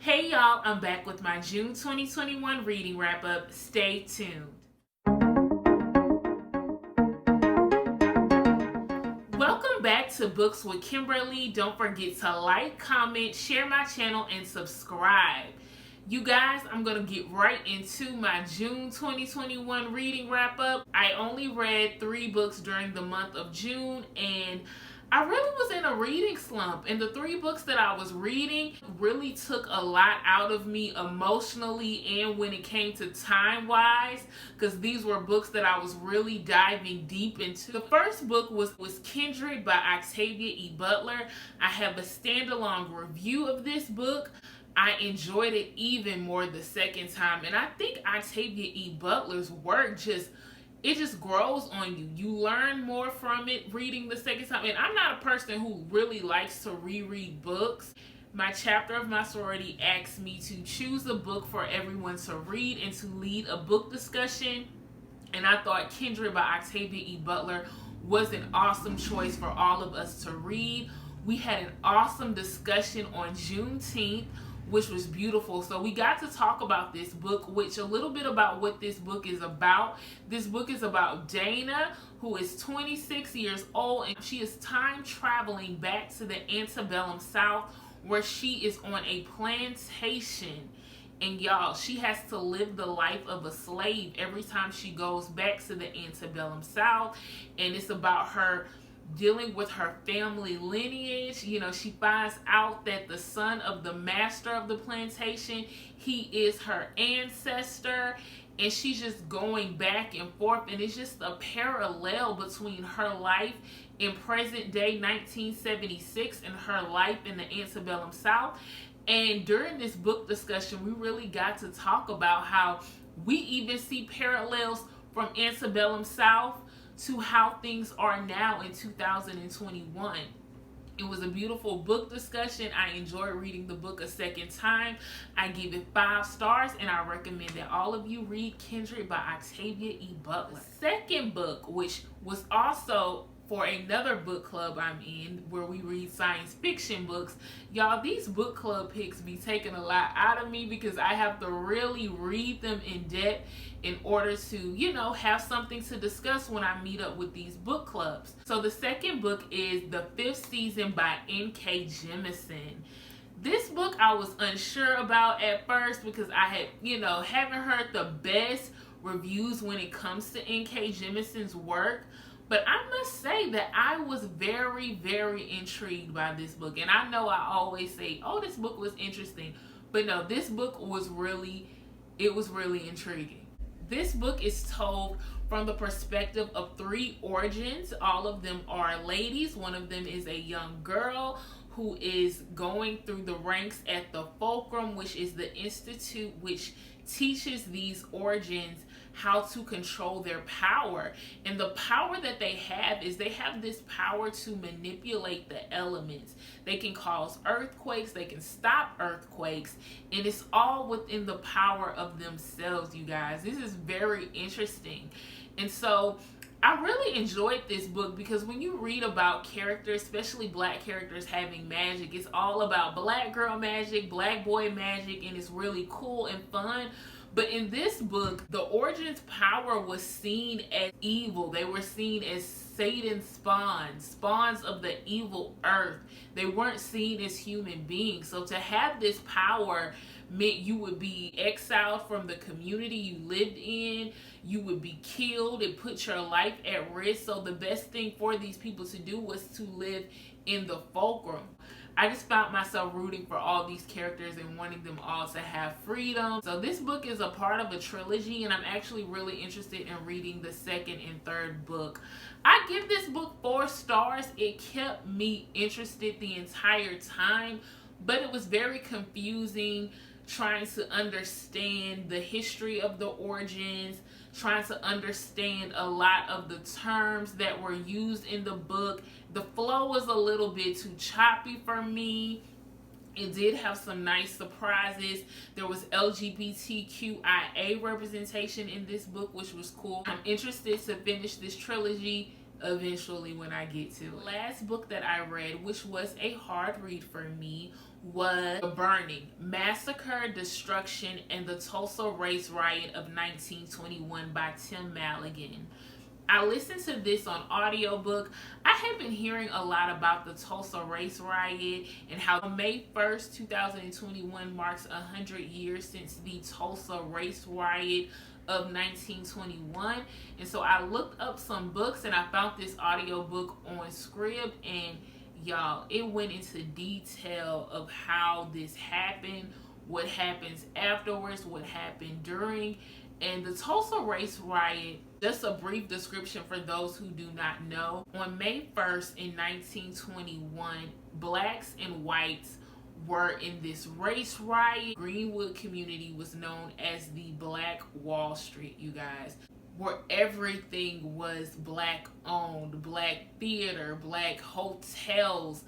Hey y'all, I'm back with my June 2021 reading wrap up. Stay tuned. Welcome back to Books with Kimberly. Don't forget to like, comment, share my channel, and subscribe. You guys, I'm going to get right into my June 2021 reading wrap up. I only read 3 books during the month of June, and I really was in a reading slump, and the 3 books that I was reading really took a lot out of me emotionally and when it came to time-wise, because these were books that I was really diving deep into. The first book was Kindred by Octavia E. Butler. I have a standalone review of this book. I enjoyed it even more the second time, and I think Octavia E. Butler's work just grows on you. You learn more from it reading the second time. And I'm not a person who really likes to reread books. My chapter of my sorority asked me to choose a book for everyone to read and to lead a book discussion. And I thought Kindred by Octavia E. Butler was an awesome choice for all of us to read. We had an awesome discussion on Juneteenth, which was beautiful. So we got to talk about this book, which a little bit about what this book is about. This book is about Dana, who is 26 years old, and she is time traveling back to the antebellum South, where she is on a plantation. And y'all, she has to live the life of a slave every time she goes back to the antebellum South. And it's about her dealing with her family lineage. You know, she finds out that the son of the master of the plantation, he is her ancestor, and she's just going back and forth, and it's just a parallel between her life in present day 1976 and her life in the antebellum South. And during this book discussion, we really got to talk about how we even see parallels from antebellum South to how things are now in 2021. It was a beautiful book discussion. I enjoyed reading the book a second time. I give it 5 stars, and I recommend that all of you read Kindred by Octavia E. Butler. The second book, which was also for another book club I'm in, where we read science fiction books. Y'all, these book club picks be taking a lot out of me because I have to really read them in depth in order to, you know, have something to discuss when I meet up with these book clubs. So the second book is The 5th Season by N.K. Jemisin. This book I was unsure about at first because I had, you know, haven't heard the best reviews when it comes to N.K. Jemisin's work. But I must say that I was very, very intrigued by this book. And I know I always say, oh, this book was interesting. But no, this book was really intriguing. This book is told from the perspective of 3 origins. All of them are ladies. One of them is a young girl who is going through the ranks at the Fulcrum, which is the institute which teaches these origins how to control their power. And the power that they have is they have this power to manipulate the elements. They can cause earthquakes, they can stop earthquakes, and it's all within the power of themselves, you guys. This is very interesting. And so I really enjoyed this book because when you read about characters, especially black characters having magic, it's all about black girl magic, black boy magic, and it's really cool and fun. But in this book, the origins power was seen as evil. They were seen as Satan's spawns of the evil earth. They weren't seen as human beings. So to have this power meant you would be exiled from the community you lived in. You would be killed. It put your life at risk. So the best thing for these people to do was to live in the Fulcrum. I just found myself rooting for all these characters and wanting them all to have freedom. So this book is a part of a trilogy, and I'm actually really interested in reading the second and third book. I give this book 4 stars. It kept me interested the entire time, but it was very confusing trying to understand the history of the origins, trying to understand a lot of the terms that were used in the book. The flow was a little bit too choppy for me. It did have some nice surprises. There was LGBTQIA representation in this book, which was cool. I'm interested to finish this trilogy eventually when I get to it. The last book that I read, which was a hard read for me, was The Burning, Massacre, Destruction, and the Tulsa Race Riot of 1921 by Tim Madigan. I listened to this on audiobook. I have been hearing a lot about the Tulsa Race Riot and how May 1st, 2021 marks 100 years since the Tulsa Race Riot of 1921. And so I looked up some books and I found this audiobook on Scribd, and y'all, it went into detail of how this happened, what happens afterwards, what happened during. And the Tulsa Race Riot, just a brief description for those who do not know. On May 1st in 1921, blacks and whites were in this race riot. Greenwood community was known as the Black Wall Street, you guys, where everything was black owned, black theater, black hotels,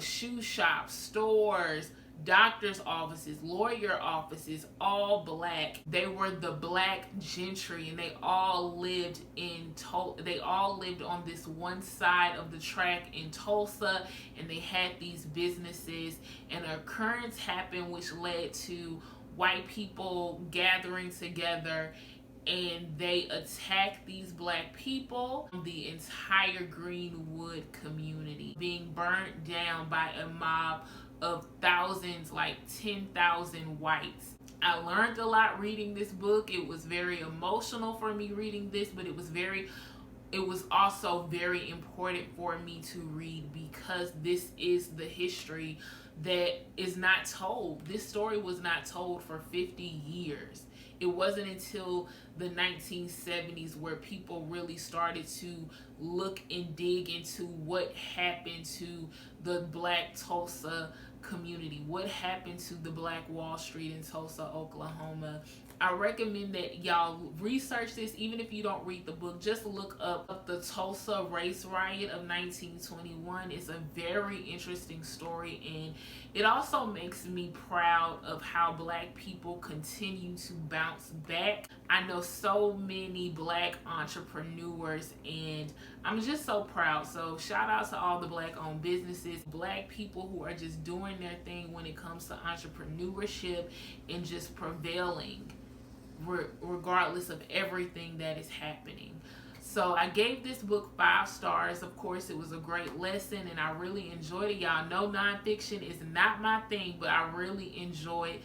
shoe shops, stores, doctor's offices, lawyer offices, all black. They were the black gentry, and they all lived on this one side of the track in Tulsa, and they had these businesses. And an occurrence happened which led to white people gathering together, and they attacked these black people. The entire Greenwood community being burnt down by a mob of thousands, like 10,000 whites. I learned a lot reading this book. It was very emotional for me reading this, but it was also very important for me to read, because this is the history that is not told. This story was not told for 50 years. It wasn't until the 1970s where people really started to look and dig into what happened to the Black Tulsa community, what happened to the Black Wall Street in Tulsa, Oklahoma. I recommend that y'all research this. Even if you don't read the book, just look up the Tulsa Race Riot of 1921. It's a very interesting story, and it also makes me proud of how black people continue to bounce back. I know so many black entrepreneurs, and I'm just so proud. So shout out to all the black owned businesses, black people who are just doing their thing when it comes to entrepreneurship and just prevailing regardless of everything that is happening. So I gave this book 5 stars. Of course, it was a great lesson, and I really enjoyed it. Y'all know nonfiction is not my thing, but I really enjoyed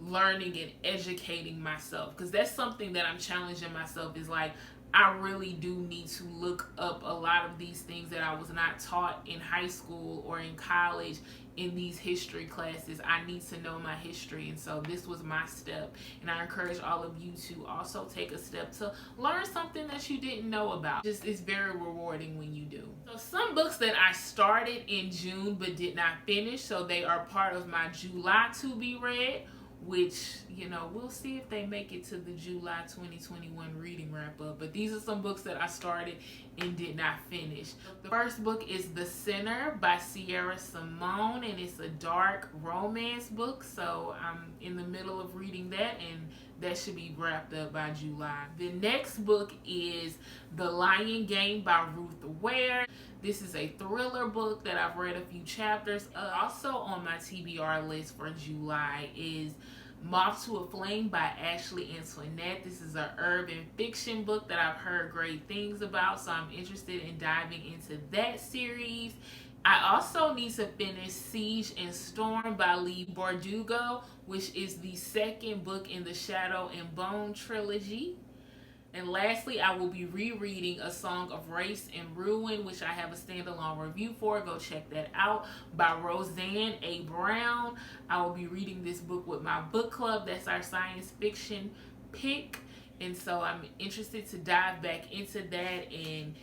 learning and educating myself, because that's something that I'm challenging myself, is like, I really do need to look up a lot of these things that I was not taught in high school or in college in these history classes. I need to know my history, and so this was my step. And I encourage all of you to also take a step to learn something that you didn't know about. It's very rewarding when you do. So some books that I started in June but did not finish, so they are part of my July to be read, which, we'll see if they make it to the July 2021 reading wrap up. But these are some books that I started and did not finish. The first book is The Sinner by Simone, and it's a dark romance book. So I'm in the middle of reading that, and that should be wrapped up by July. The next book is The Lion Game by Ruth Ware. This is a thriller book that I've read a few chapters of. Also on my TBR list for July is Moth to a Flame by Ashley Antoinette. This is an urban fiction book that I've heard great things about, so I'm interested in diving into that series. I also need to finish Siege and Storm by Leigh Bardugo, which is the second book in the Shadow and Bone trilogy. And lastly, I will be rereading A Song of Race and Ruin, which I have a standalone review for. Go check that out, by Roseanne A. Brown. I will be reading this book with my book club. That's our science fiction pick. And so I'm interested to dive back into that and,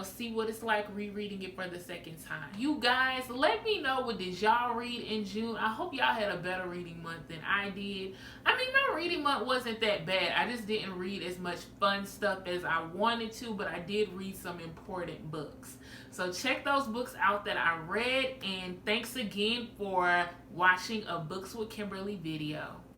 see what it's like rereading it for the second time. You guys, let me know, what did y'all read in June? I hope y'all had a better reading month than I did. I mean, my reading month wasn't that bad. I just didn't read as much fun stuff as I wanted to, but I did read some important books. So check those books out that I read, and thanks again for watching a Books with Kimberly video.